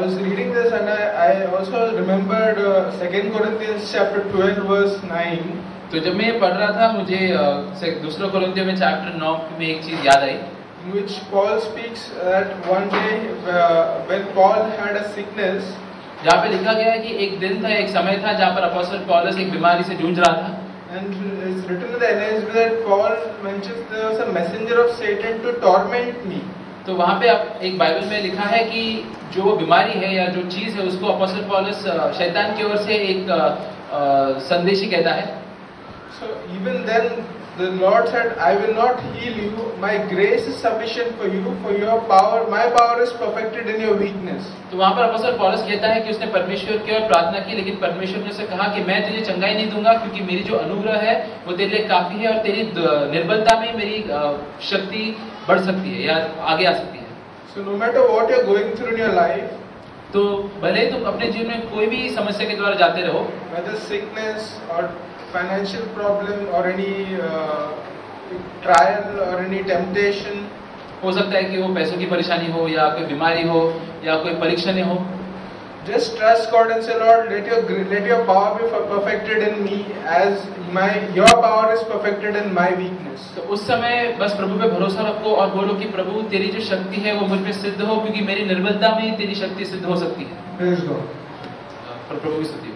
was reading this and I also remembered 2 Corinthians chapter 12 verse 9. तो जब मैं ये पढ़ रहा था मुझे दूसरा कोरिन्थियों में चैप्टर 9 में एक चीज याद आई, in which Paul speaks that one day when Paul had a sickness, जहाँ पे लिखा गया है कि एक दिन था, एक समय था जहाँ पर अपोस्टल पौलुस एक बीमारी से जूझ रहा था। and it's written in the NIV that Paul mentions there was a messenger of Satan to torment me. तो वहाँ पे एक बाइबल में लिखा है कि जो बीमारी है या जो चीज है उसको अपोस्टल पौलुस शैतान की ओर से एक संदेशी कहता है। So even then the Lord said, I will not heal you, my grace is sufficient for you, for your power, my power is perfected in your weakness. तो वहाँ पर अपोस्टल पौलुस कहता है कि उसने परमेश्वर की ओर प्रार्थना की, लेकिन परमेश्वर ने उसे कहा कि मैं तुझे चंगाई नहीं दूंगा, क्योंकि मेरी जो अनुग्रह है वो तेरे लिए काफी है और तेरी निर्बलता में मेरी शक्ति बढ़ सकती है या आगे आ सकती है। So no matter what you're going through in your life, तो भले तुम अपने जीवन में कोई भी समस्या के द्वारा जाते रहो, whether sickness or financial problem or any trial or any temptation, हो सकता है कि वो पैसों की परेशानी हो या कोई बीमारी हो या कोई परीक्षाएं हो, just trust God and say, Lord, let your power be perfected in me as your power is perfected in my weakness. तो उस समय बस प्रभु पे भरोसा रखो और बोलो कि प्रभु तेरी जो शक्ति है वो मुझ पे सिद्ध हो, क्योंकि मेरी निर्बलता में तेरी शक्ति सिद्ध हो सकती है। Praise God. प्रभु की स्तुति हो।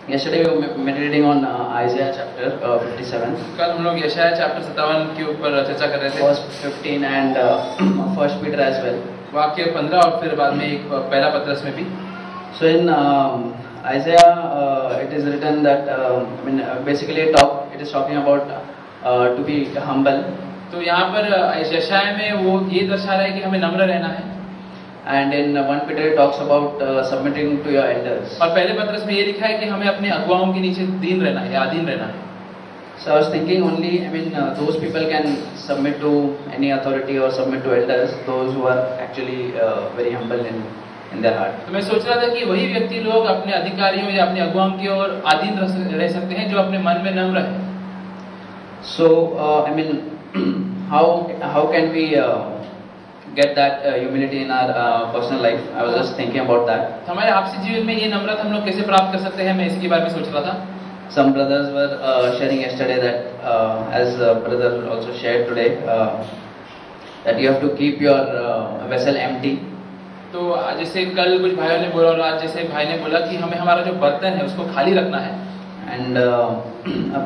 Yesterday we were meditating on Isaiah chapter 57. कल हम लोग यशायाह चैप्टर 57 के ऊपर चर्चा कर रहे थे। Verse 15 and 1 Peter as well. वाक्य 15 और फिर बाद में एक पहला पत्रस में भी। So in Isaiah it is written that basically it is talking about to be humble. तो यहाँ पर यशायाह में वो ये दर्शा रहा है कि हमें नम्र रहना है। And in 1 Peter it talks about submitting to your elders. और पहले पत्रस में ये लिखा है कि हमें अपने अगुवाओं के नीचे दीन रहना है या अधीन रहना है। So I was thinking only, those people can submit to any authority or submit to elders, those who are actually very humble in their heart. तो मैं सोच रहा था कि वही व्यक्ति लोग अपने अधिकारियों या अपने अगुवाओं की ओर अधीन रह सकते हैं जो अपने मन में नम्र है। So how can we get that humility in our personal life? I was just thinking about that. हमारे आपसी जीवन में ये नम्रता हम लोग कैसे प्राप्त कर सकते हैं, मैं इसके बारे में सोच रहा था। Some brothers were sharing yesterday that as brother also shared today that you have to keep your vessel empty. तो जैसे कल कुछ भाइयों ने बोला और आज जैसे भाई ने बोला कि हमें हमारा जो बर्तन है उसको खाली रखना है। And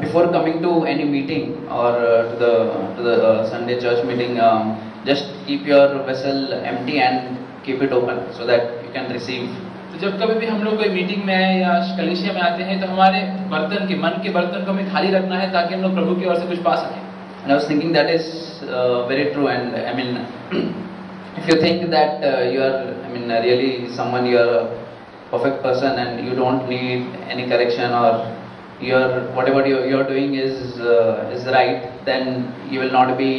before coming to any meeting or to the Sunday church meeting, just keep your vessel empty and keep it open so that you can receive. तो जब कभी भी हम लोग कोई मीटिंग में आए या कलीसिया में आते हैं तो हमारे बर्तन के मन के बर्तन को हमें खाली रखना है ताकि हम लोग प्रभु की ओर से कुछ पा सकें। And I was thinking that is very true. And if you think that you are really someone, you are a perfect person and you don't need any correction or whatever you are doing is right, then you will not be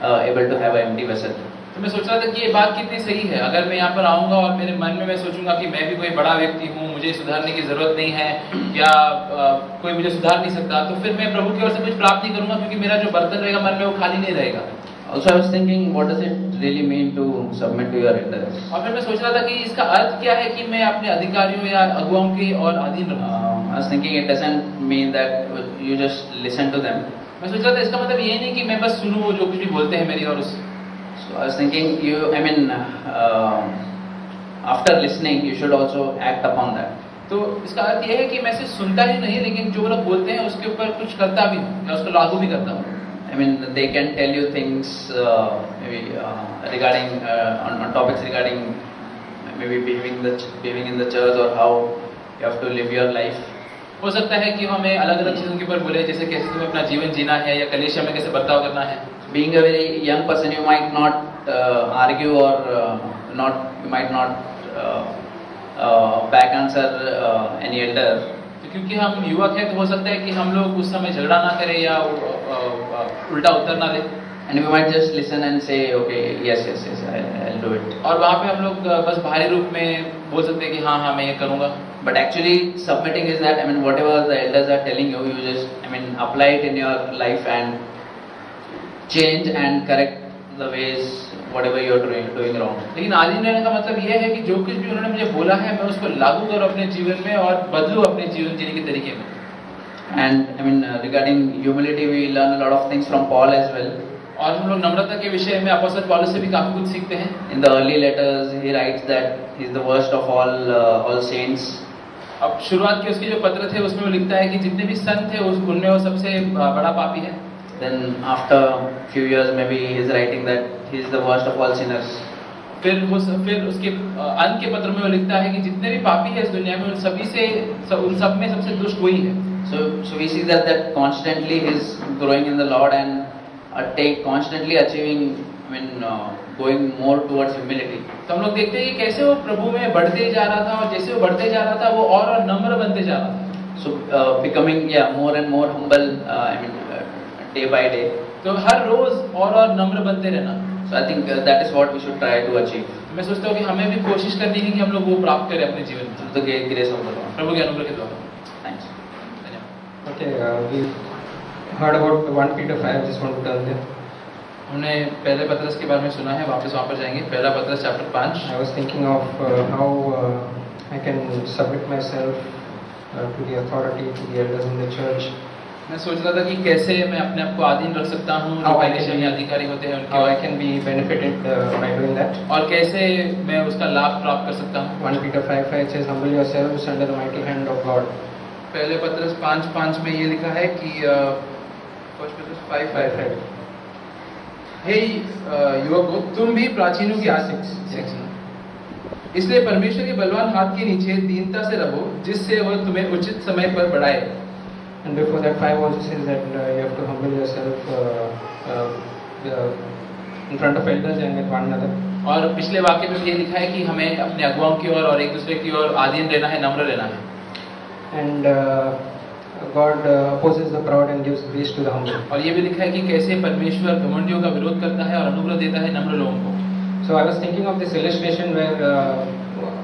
able to have an empty vessel. तो मैं सोच रहा था कि ये बात कितनी सही है। अगर मैं यहाँ पर आऊँगा और मेरे मन में मैं सोचूंगा कि मैं भी कोई बड़ा व्यक्ति हूँ, मुझे सुधारने की जरूरत नहीं है या कोई मुझे सुधार नहीं सकता, तो फिर मैं प्रभु की ओर से कुछ प्राप्त नहीं करूँगा, क्योंकि मेरा जो बर्तन रहेगा मन में वो खाली नहीं रहेगा। Also I was thinking, what does it really mean to submit to your elders? और फिर मैं सोच रहा था कि इसका अर्थ क्या है कि मैं अपने अधिकारियों या अगुवाओं की ओर अधीन रहूँ। I was thinking it doesn't mean that you just listen to them. मैं सोच रहा था इसका मतलब ये नहीं कि मैं बस सुनूं वो जो कुछ भी बोलते हैं मेरी ओर से। So I was thinking after listening you should also act upon that. तो इसका अर्थ ये है कि मैं सिर्फ सुनता ही नहीं, लेकिन जो लोग बोलते हैं उसके ऊपर कुछ करता भी हूँ या उसको लागू भी करता हूँ। They can tell you things regarding on topics regarding maybe behaving in the church or how you have to live your life. हो सकता है कि हमें अलग अलग चीजों के ऊपर बोले, जैसे कैसे तुम्हें अपना जीवन जीना है या कलीसिया में कैसे बर्ताव करना है। Being a very young person, you might not argue or you might not back answer any elder. क्योंकि हम युवक हैं तो हो सकता है कि हम लोग उस समय झगड़ा ना करें या उल्टा उत्तर ना दें। And we might just listen and say, okay, yes, I'll do it. और वहाँ पे हम लोग बस बाहरी रूप में बोल सकते हैं कि हाँ मैं ये करूँगा। But actually, submitting is that whatever the elders are telling you, you just apply it in your life and change and correct the ways whatever you are doing wrong. लेकिन आधीन रहने का मतलब यह है कि जो कुछ भी उन्होंने मुझे बोला है मैं उसको लागू करूं अपने जीवन में और बदलूं अपने जीवन जीने के तरीके में. And I mean regarding humility, we learn a lot of things from Paul as well. और हम लोग नम्रता के विषय में अपोस्तल पौलुस से भी काफी कुछ सीखते हैं. In the early letters, he writes that he is the worst of all saints. अब शुरुआत के उसके जो पत्र थे उसमें वो लिखता है कि जितने भी संत थे उनमें वो सबसे बड़ा पापी है. Then after few years maybe he is writing that he is the worst of all sinners. फिर उसके अंत के पत्र में वो लिखता है कि जितने भी पापी है इस दुनिया में उन सब में सबसे दुष्ट वही है. So we see that constantly he is growing in the Lord and constantly achieving, I mean going more towards humility. तो हम लोग देखते हैं कि कैसे वो प्रभु में बढ़ते जा रहा था और जैसे वो बढ़ते जा रहा था वो और नम्र बनते जा रहा था. So becoming more and more humble, I mean day by day. तो हर रोज और नम्र बनते रहना. So I think that is what we should try to achieve. मैं सोचता हूँ कि हमें भी कोशिश करनी है कि हम लोग वो प्राप्त करें अपने जीवन में. Through the grace of the Lord. प्रभु के अनुग्रह के द्वारा. Thanks. Okay, we heard about 1 Peter 5. Just want to turn there. हमने पहले पत्रस के बारे में सुना है, वापस वहाँ पर जाएंगे. पहला पत्रस chapter 5. I was thinking of how I can submit myself to the authority, to the elders in the church. मैं सोच रहा था कि कैसे मैं अपने आप को अधीन रख सकता हूँ जो पहले में अधिकारी होते हैं उनके. How I can be benefited by doing that. और कैसे मैं उसका लाभ प्राप्त कर सकता हूँ. 1 Peter 5:5 says, "Humble yourselves under the mighty hand of God." पहले पत्रस 5:5 में ये लिखा है कि फर्स्ट पत्रस 5:5 हे युवकों तुम भी प्राचीनों की आशीष इसलिए परमेश्वर के बलवान हाथ के नीचे दीनता से रहो जिससे वह तुम्हें उचित समय पर बढ़ाए. And before that 5 also says that you have to humble yourself in front of elders and with one another. और पिछले वाक्य में ये लिखा है कि हमें अपने अगुवाओं की ओर और एक दूसरे की ओर आधीन रहना है, नम्र रहना है. And God opposes the proud and gives grace to the humble. और ये भी लिखा है कि कैसे परमेश्वर घमंडियों का विरोध करता है और अनुग्रह देता है नम्र लोगों को. So I was thinking of this illustration where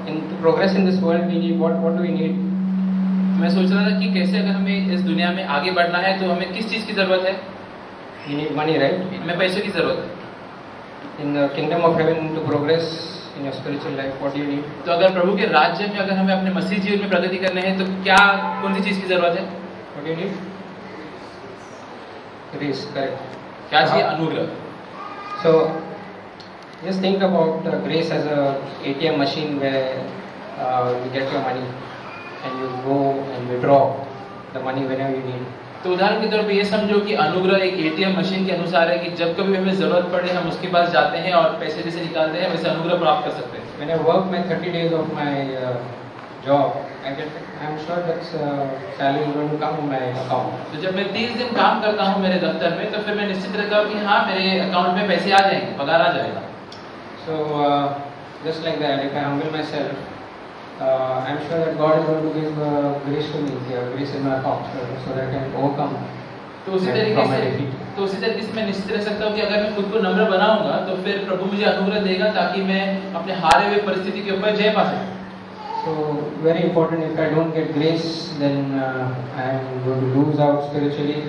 to progress in this world we need what do we need? मैं सोच रहा था कि कैसे अगर हमें इस दुनिया में आगे बढ़ना है तो हमें किस चीज की जरूरत है. We need money, right? हमें पैसे की जरूरत है. In the kingdom of heaven to progress in your spiritual life, what do you need? तो अगर प्रभु के राज्य में अगर हमें अपने मसीह जीवन में प्रगति करने हैं तो क्या कौन सी चीज की जरूरत है. What do you need? Grace, correct. क्या चाहिए. अनुग्रह. So just think about grace as a ATM machine where you get your money and you go and withdraw the money whenever you need. तो उदाहरण के तौर पे ये समझो कि अनुग्रह एक ATM मशीन के अनुसार है कि जब कभी हमें जरूरत पड़े हम उसके पास जाते हैं और पैसे जैसे निकालते हैं वैसे अनुग्रह प्राप्त कर सकते हैं. When I work my 30 days of my job, I'm sure that salary is going to come in my account. तो जब मैं 30 दिन काम करता हूँ मेरे दफ्तर में तो फिर मैं निश्चित रहता हूँ कि हाँ मेरे अकाउंट में पैसे आ जाएंगे, पगार आ जाएगा. So just like that, if I humble myself, I'm sure that God is going to give grace to me, grace in my account, so that I can overcome. तो उसी तरीके से मैं निश्चित रह सकता हूँ कि अगर मैं खुद को नम्र बनाऊंगा तो फिर प्रभु मुझे अनुग्रह देगा ताकि मैं अपने हारे हुए परिस्थिति के ऊपर जय पा सकूं. So very important. If I don't get grace, then I'm going to lose out spiritually.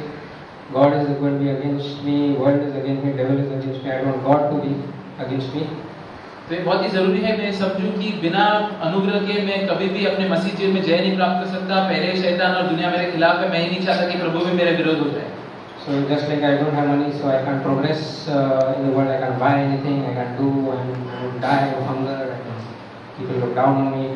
God is going to be against me. World is against me. Devil is against me. I don't want God to be against me. तो ये बहुत ही जरूरी है मैं समझूं कि बिना अनुग्रह के मैं कभी भी अपने मसीह जीवन में जय नहीं प्राप्त कर सकता. पहले शैतान और दुनिया मेरे खिलाफ है. मैं ही नहीं चाहता कि प्रभु भी मेरे विरोध हो जाए. So just like I don't have money, so I can't progress in the world. I can't buy anything. I can't do. I die of hunger. People look down on me.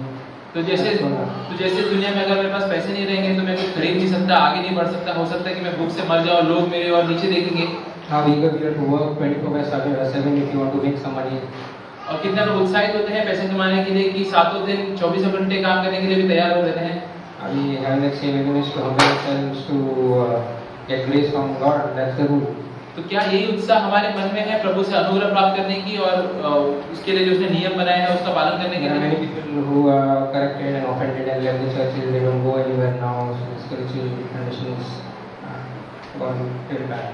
तो जैसे दुनिया में अगर मेरे पास पैसे नहीं रहेंगे तो मैं कुछ खरीद नहीं सकता, आगे नहीं बढ़ सकता. हो सकता है कि मैं भूख से मर जाऊं, लोग मेरे और नीचे देखेंगे. How eager we are to work 24/7 if you want to make some money. और कितना लोग उत्साहित होते हैं पैसे कमाने के लिए कि 7 दिन 24 घंटे काम करने के लिए भी तैयार हो जाते हैं. We have that same eagerness to humble ourselves to get grace from God. That's the rule. तो क्या यही उत्साह हमारे मन में है प्रभु से अनुग्रह प्राप्त करने की और उसके लिए जो उसने नियम बनाए हैं उसका पालन करने के लिए? Many people who are corrected and offended and left the churches, they don't go anywhere now. So spiritual conditions gone very bad.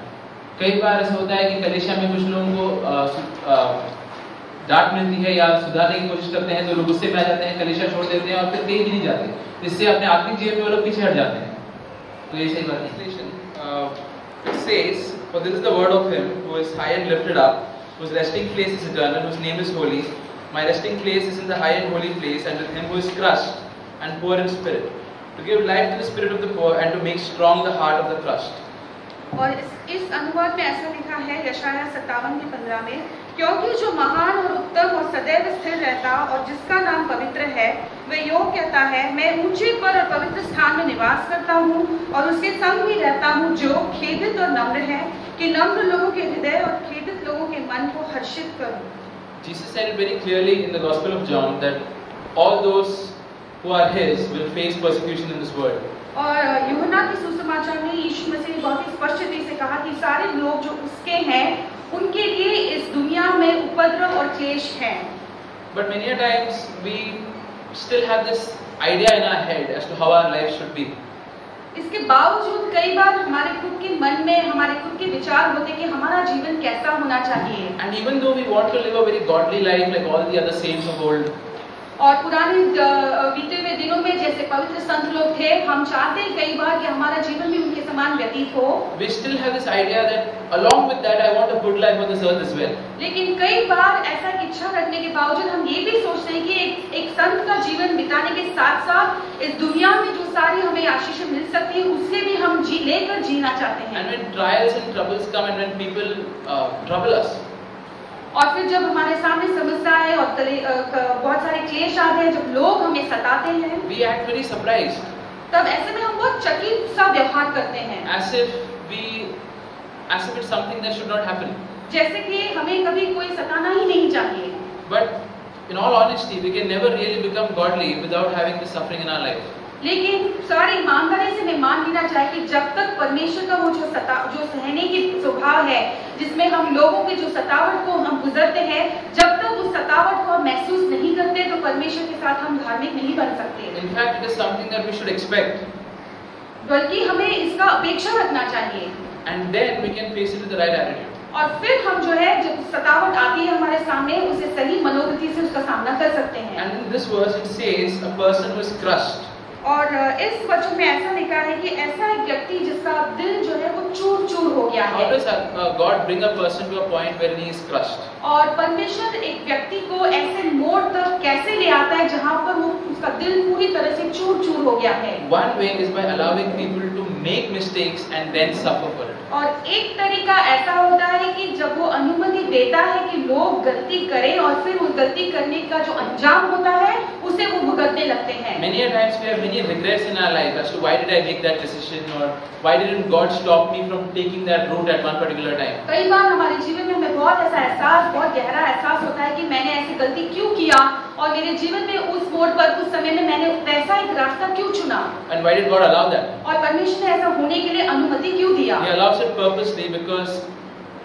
कई बार ऐसा होता है कि कलीसिया में कुछ लोगों को डांट मिलती है या सुधारने की कोशिश करते हैं तो लोग गुस्से में आ जाते हैं, कलीसिया छोड़ देते हैं और फिर कहीं भी नहीं जाते. इससे अपने आत्मिक जीवन में वो लोग पीछे हट जाते हैं. तो ये सही बात है. It says, "For this is the word of him who is high and lifted up, whose resting place is eternal, whose name is holy. My resting place is in the high and holy place, and with him who is crushed and poor in spirit, to give life to the spirit of the poor and to make strong the heart of the crushed. और इस अनुवाद में ऐसा लिखा है यशाया 57:15 में, क्योंकि जो महान और उत्तम और सदैव स्थिर रहता और जिसका नाम पवित्र है, वह योग कहता है, मैं ऊंचे पर और पवित्र स्थान में निवास करता हूँ और उसके संग भी रहता हूँ जो खेदित और नम्र है, कि नम्र लोगों के हृदय और खेदित लोगों के मन को हर्षित करूँ. Jesus said it very clearly in the Gospel of John that all those who are his will face persecution in this world. और यूहन्ना के सुसमाचार में यीशु मसीह ने बहुत ही स्पष्टता से कहा कि सारे लोग जो उसके हैं, उनके लिए इस दुनिया में उपद्रव और क्लेश है. But many a times we still have this idea in our head as to how our life should be. इसके बावजूद कई बार हमारे खुद के मन में हमारे खुद के विचार होते कि हमारा जीवन कैसा होना चाहिए. And even though we want to live a very godly life like all the other saints of old, और पुराने बीते हुए दिनों में जैसे पवित्र संत लोग थे, हम चाहते हैं कई बार कि हमारा जीवन भी उनके समान व्यतीत हो. we still have this idea that along with that I want a good life on this earth as well. लेकिन कई बार ऐसा की इच्छा रखने के बावजूद हम ये भी सोचते हैं कि एक संत का जीवन बिताने के साथ साथ इस दुनिया में जो सारी हमें आशीष मिल सकती है, उससे भी हम लेकर जीना चाहते हैं. And when trials and troubles come and when people trouble us, और फिर जब हमारे सामने समस्याएं और बहुत सारे क्लेश आते हैं, जब लोग हमें सताते हैं, we act very surprised, तब ऐसे में हम बहुत चकित सा व्यवहार करते हैं, as if it's something that should not happen. जैसे कि हमें कभी कोई सताना ही नहीं चाहिए. But in all honesty, we can never really become godly without having the suffering in our life. लेकिन सारी ईमानदारी से मैं मान लेना चाहिए कि जब तक परमेश्वर का वो जो सहने की स्वभाव है, जिसमें हम लोगों के जो सतावट को हम गुजरते हैं, जब तक उस सतावट को हम महसूस नहीं करते तो परमेश्वर के साथ हम धार्मिक नहीं बन सकते. In fact, it is something that we should expect. बल्कि हमें इसका अपेक्षा रखना चाहिए. And then we can face it with the right attitude. और फिर हम जो है जब सतावट आती है हमारे सामने, उसे सही मनोवृत्ति से उसका सामना कर सकते हैं. And in this verse it says a person who is crushed. और इस वचन में ऐसा लिखा है कि ऐसा एक व्यक्ति जिसका दिल जो है वो चूर-चूर हो गया How है. does God bring a person to a point where he is crushed? और परमेश्वर एक व्यक्ति को ऐसे मोड़ तक कैसे ले आता है जहाँ पर वो उसका दिल पूरी तरह से चूर-चूर हो गया है. One way is by allowing people to make mistakes and then suffer for it. और एक तरीका ऐसा होता है कि जब वो अनुमति देता है कि लोग गलती करें और फिर उस गलती करने का जो अंजाम होता है उसे वो भुगतने लगते हैं. Many a times we have many regrets in our life as to why did I make that decision or why didn't God stop me from taking that route at one particular time. कई बार हमारे जीवन में हमें बहुत ऐसा एहसास, बहुत गहरा एहसास होता है कि मैंने ऐसी गलती क्यों किया और मेरे जीवन में उस मोड़ पर उस समय में मैंने वैसा एक रास्ता क्यों चुना. And why did God allow that? और परमेश्वर ने ऐसा होने के लिए अनुमति क्यों दिया. He allows it purposely because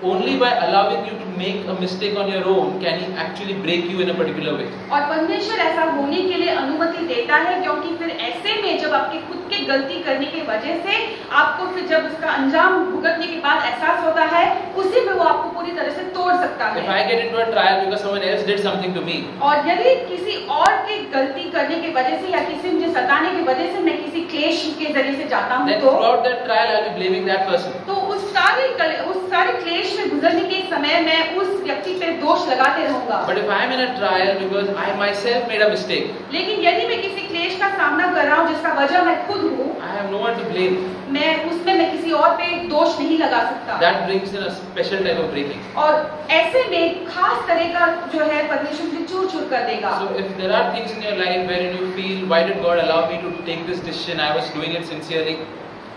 only by allowing you to make a mistake on your own can He actually break you in a particular way. और परमेश्वर ऐसा होने के लिए अनुमति देता है क्योंकि फिर ऐसे में जब आपके खुद के गलती करने की वजह से आपको फिर जब उसका अंजाम भुगतने के बाद एहसास होता है, उसी में वो आपको पूरी तरह से तोड़ सकता है. If I get into a trial because someone else did something to me, और यदि किसी और की गलती करने की वजह से या किसी मुझे सताने की वजह से मैं किसी क्लेश के जरिए से जाता हूँ then तो throughout that trial I'll be blaming that person. तो उस सारे क्लेश में गुजरने के समय मैं उस व्यक्ति पे दोष लगाते रहूंगा. But if I am in a trial because I myself made a mistake, लेकिन यदि मैं किसी क्लेश का सामना कर रहा हूँ जिसका वजह मैं खुद हूँ, I have no one to blame. मैं किसी और पे दोष नहीं लगा सकता. That brings in a special type of breaking. और ऐसे में खास तरह का जो है परमेश्वर मुझे चूर-चूर कर देगा. So if there are things in your life wherein you feel, why did God allow me to take this decision? I was doing it sincerely.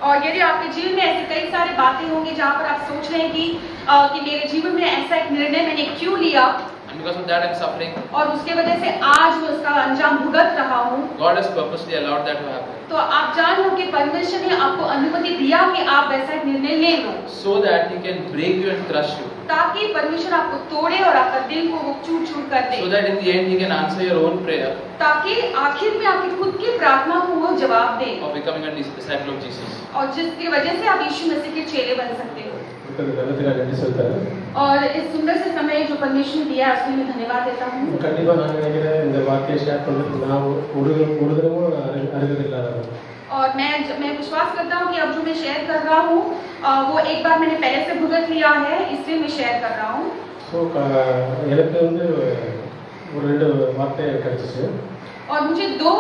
और यदि आपके जीवन में ऐसी कई सारी बातें होंगी जहाँ पर आप सोच रहे हैं कि मेरे जीवन में ऐसा एक निर्णय मैंने क्यों लिया, And because of that I'm suffering. और उसके वजह से आज मैं उसका अंजाम भुगत रहा हूँ. God has purposely allowed that to happen. तो आप जान लो कि परमेश्वर ने आपको अनुमति दिया कि आप ऐसा एक निर्णय ले लो. So that He can break you and crush you. ताकि परमेश्वर आपको तोड़े और आपका दिल को वो चूर-चूर कर दे. So that in the end He can answer your own prayer ताकि आखिर में आपकी खुद की प्रार्थना को वो जवाब दे. of becoming a disciple of Jesus. और जिसकी वजह से आप यीशु मसीह के चेले बन सकते हो. கண்டிப்பா और इस सुंदर से समय जो परमेश्वर ने दिया उसके लिए मैं धन्यवाद देता हूँ. நான் நினைக்கிறேன் இந்த வார்த்தையை ஷேர் பண்றதுக்கு நான் ஒரு தடவை அருகதை இல்லாதவன். और मैं विश्वास करता हूँ कि अब जो मैं शेयर कर रहा हूँ वो एक बार मैंने पहले से भुगत लिया है, इसलिए मैं शेयर कर रहा हूँ. ஸோ எனக்கு வந்து ஒரு 2 வார்த்தை கிடைச்சிச்சு. और मुझे 2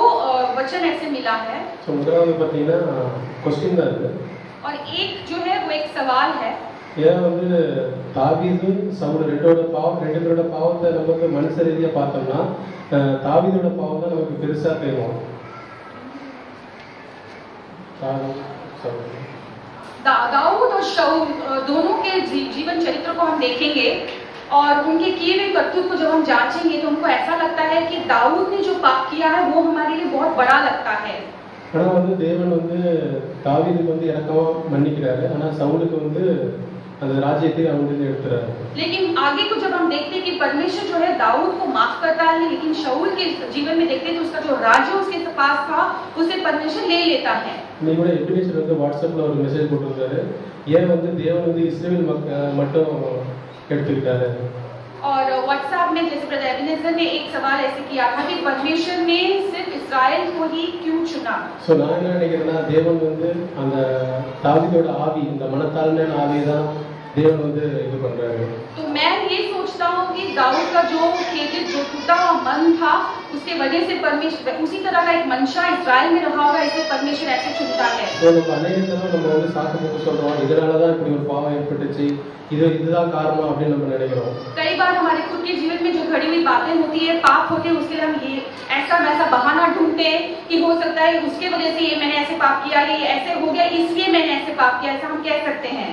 वचन ऐसे मिला है. ஸோ முதலாவது பார்த்தீங்கன்னா கொஸ்டின் தான் இருக்குது. और एक जो है वो एक सवाल है. ஏன் வந்து தாவீது சவுல் ரெண்டு பேரோட பாவத்தை நம்ம வந்து மனுஷ ரீதியாக பார்த்தோம்னா தாவீதோட பாவம் தான் நமக்கு பெருசாக தெரியும். दाऊद और शाऊल दोनों के जीवन चरित्र को हम देखेंगे और उनके किए हुए कर्तव्य को जब हम जांचेंगे तो उनको ऐसा लगता है कि दाऊद ने जो पाप किया है वो हमारे लिए बहुत बड़ा लगता है. ஆனால் வந்து தேவன் வந்து தாவீதுக்கு வந்து இறக்கமா மன்னிக்கிறாரு, ஆனால் சவுலுக்கு வந்து அந்த ராஜ்யத்தை அவங்களுக்கு எடுத்துறாரு. लेकिन आगे को जब हम देखते हैं कि परमेश्वर जो है दाऊद को माफ करता है, लेकिन शाऊल के जीवन में देखते हैं तो उसका जो राज्य उसके पास था उसे परमेश्वर ले लेता है. இன்னைக்கு கூட எபினேசர் வந்து வாட்ஸ்அப்ல ஒரு மெசேஜ் போட்டுருக்காரு, ஏன் வந்து தேவன் வந்து இஸ்ரேல் மட்டும் எடுத்துக்கிட்டாரு. और व्हाट्सएप में जैसे ब्रदर एबिनेजर ने एक सवाल ऐसे किया था कि परमेश्वर ने सिर्फ इस्राएल को ही क्यों चुना. सो நான் என்ன நினைக்கிறேன்னா தேவன் வந்து அந்த தாவீதோட ஆவி, இந்த மனத்தாழ்மையான ஆவி தான் தேவன் வந்து இது பண்றாரு. तो मैं ये सोचता हूँ कि दाऊद का जो खेदित जो टूटा हुआ मन था उसके वजह से परमेश्वर उसी तरह का एक मंशा इस्राएल में रहा होगा, इसलिए परमेश्वर ऐसे चुनता है. तो நம்ம अनेक தடவை நம்ம வந்து சாக்கு போக்கு சொல்றோம், இதனால தான் இப்படி ஒரு பாவம் ஏற்பட்டுச்சு, இதுதான் காரணம் அப்படின்னு நம்ம நினைக்கிறோம். कई बार हमारे खुद के जीवन में जो घड़ी हुई बातें होती है, पाप होते हैं, उसके लिए हम ये ऐसा वैसा बहाना ढूंढते हैं कि हो सकता है उसके वजह से ये मैंने ऐसे पाप किया, ये ऐसे हो गया इसलिए मैंने ऐसे पाप किया, ऐसा हम कह सकते हैं.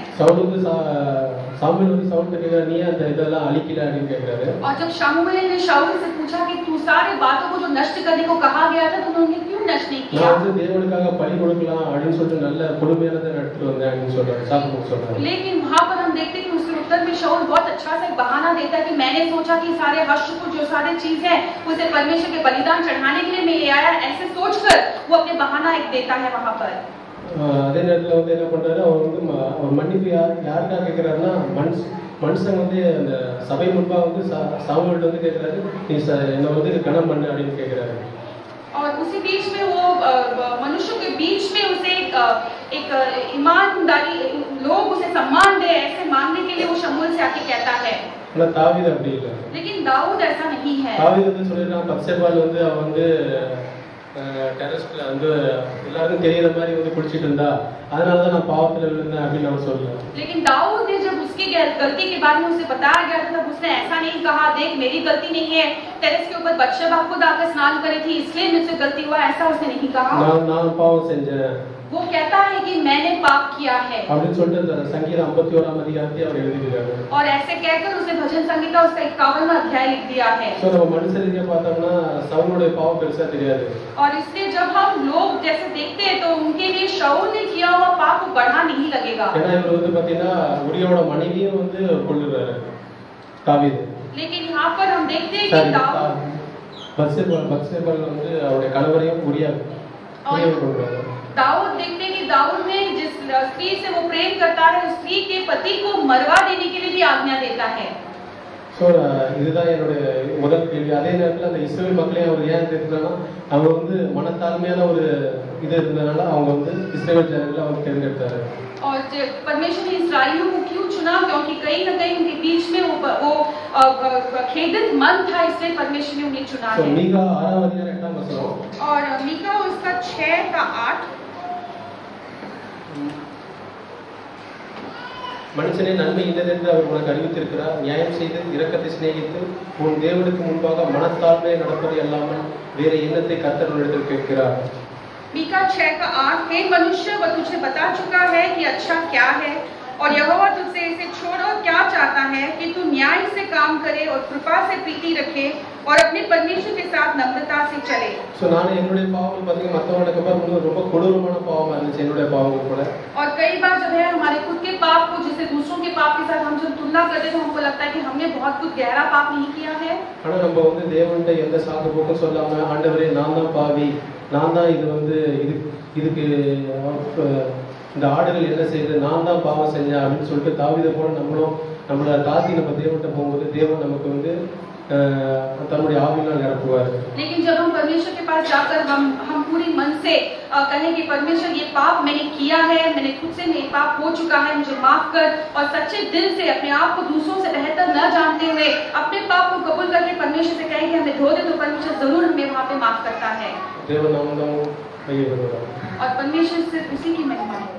सामुएल வந்து சவுல் கேக்குறா, நீ அந்த இதெல்லாம் அழிக்கல அப்படின்னு கேக்குறாரு. और जब शामुएल ने शाऊल से पूछा कि तू सारे बातों को जो नष्ट करने को कहा गया था तुमने क्यों नष्ट नहीं किया. நான் வந்து தேவனுக்காக பலி கொடுக்கலாம் அப்படின்னு சொல்லிட்டு நல்ல கொடுமையானதை நடத்திட்டு வந்தேன் அப்படின்னு சொல்றாரு, சாக்கு போக்கு சொல்றாரு. लेकिन वहां पर हम देखते हैं कि उसके उत्तर में शाऊल बहुत अच्छा सा एक बहाना देता है कि मैंने सोचा कि सारे हर्ष को जो सारे चीज है उसे परमेश्वर के बलिदान चढ़ाने के लिए मैं ले आया, ऐसे सोचकर वो अपने बहाना एक देता है वहां पर. அதே நேரத்தில் வந்து என்ன பண்றாரு, அவர் வந்து ஒரு மன்னிப்பு யாருக்காக கேட்கிறாருன்னா மனுஷன் வந்து அந்த சபை முன்பா வந்து சாமுவேல் வந்து கேட்கிறாரு, நீ என்ன வந்து கனம் பண்ணு அப்படின்னு கேட்கிறாரு. और उसी बीच में वो मनुष्यों के बीच में उसे एक ईमानदारी लोग उसे सम्मान दे ऐसे मांगने के लिए वो शमूएल से आके कहता है. ஆனா தாவீது அப்படி இல்லை. लेकिन दाऊद ऐसा नहीं है. தாவீது வந்து சொல்லிருக்கான், பத்சேபால் வந்து அவன் வந்து டெரஸ்ல வந்து எல்லாருக்கும் தெரியற மாதிரி வந்து குடிச்சிட்டு இருந்தா, அதனாலதான் நான் பாவத்துல விழுந்தேன் அப்படின்னு அவன் சொல்லல. लेकिन दाऊद ने जब उसकी गलती के बारे में उसे बताया गया था तब उसने ऐसा नहीं कहा, देख मेरी गलती नहीं है, टेरेस के ऊपर बत्शेबा खुद आकर स्नान करे थी इसलिए मुझसे गलती हुआ, ऐसा उसने नहीं कहा. நான் பாவம் செஞ்சேன். वो कहता है कि मैंने पाप किया है அப்படின்னு சொல்லிட்டு சங்கீதம் 51ஆம் அதிகாரத்தை அவர் எழுதியிருக்காரு. और ऐसे कहकर उसने भजन संहिता उसका 51वां अध्याय लिख दिया है. சோ நம்ம மனுஷ ரீதியா பார்த்தோம்னா சவுலுடைய பாவம் பெருசா தெரியாது. और इसलिए जब हम लोग जैसे देखते हैं तो उनके लिए शाऊल ने किया हुआ पाप को बढ़ा नहीं लगेगा. ஏன்னா இவர் வந்து பாத்தீங்கன்னா உரியாவோட மனைவியும் வந்து கொல்லுறாரு தாவீது. लेकिन यहाँ पर हम देखते हैं कि பத்சேபால் வந்து அவருடைய கணவரையும் உரியாவை கொல்றாரு. दाऊद देखते हैं कि दाऊद ने जिस स्त्री से वो प्रेम करता है उस स्त्री के पति को मरवा देने के लिए भी आज्ञा देता है. சோ இதுதான் என்னோட முதல் கேள்வி. அதே நேரத்தில் அந்த இஸ்ரேல் மக்களையும் அவர் ஏன் தேர்ந்தெடுத்தாங்கன்னா அவங்க வந்து மனத்தாழ்மையான ஒரு இது இருந்ததுனால அவங்க வந்து இஸ்ரேல் ஜனங்களை அவர் தேர்ந்தெடுத்தாரு. और परमेश्वर ने इस्राएलियों को क्यों चुना, क्योंकि कहीं न कहीं उनके बीच में वो खेदित मन था, इसलिए परमेश्वर ने उन्हें चुना है. मीका 6 அதிகாரம் 8 வசனம். और मीका उसका 6 का 8. மனுஷனே நன்மை இன்னதென்று அவர் உனக்கு அறிவித்திருக்கிறார், நியாயம் செய்து இரக்கத்தை சிநேகித்து உன் தேவனுக்கு முன்பாக மனத்தாழ்மையை நடப்பது அல்லாமல் வேற எண்ணத்தை கர்த்தர் உன்னிடத்தில் கேட்கிறார். मीका 6 का 8. हे मनुष्य, वह तुझे बता चुका है कि अच्छा क्या है और यहोवा तुझसे इसे छोड़ो क्या चाहता है कि तू न्याय से काम करे और कृपा से प्रीति रखे और अपने परमेश्वर के साथ नम्रता से चले. சோ நான் என்னுடைய பாவங்கள் பாத்தீங்கன்னா மத்தவங்களுக்கு அப்புறம் ரொம்ப கொடூரமான பாவமா இருந்துச்சு என்னுடைய பாவங்கள் கூட. और कई बार जब है हमारे खुद के पाप को जिसे दूसरों के पाप के साथ हम जब तुलना करते तो हमको लगता है कि हमने बहुत कुछ गहरा पाप नहीं किया है. ஆனா நம்ம வந்து தேவன்கிட்ட எந்த சாக்கு போக்கும் சொல்லாம, ஆண்டவரே நான் தான் பாவி, நான் தான் இது வந்து இதுக்கு இந்த ஆடுகள் என்ன செய்யுது, நான் தான் பாவம் செஞ்சேன் அப்படின்னு சொல்லிட்டு தாவீதை போல நம்மளும் நம்மளை தாத்தி நம்ம தேவன்கிட்ட போகும்போது தேவன் நமக்கு வந்து तन्नुடைய ஆவியினால் நிரப்புவார். लेकिन जब हम परमेश्वर के पास जाकर हम पूरी मन से कहें कि परमेश्वर ये पाप मैंने किया है, मैंने खुद से ये पाप हो चुका है, मुझे माफ कर, और सच्चे दिल से अपने आप को दूसरों से बेहतर न जानते தேவ நாமம் மையப்படுவதாக. और परमेश्वर सिर्फ उसी की महिमा हो.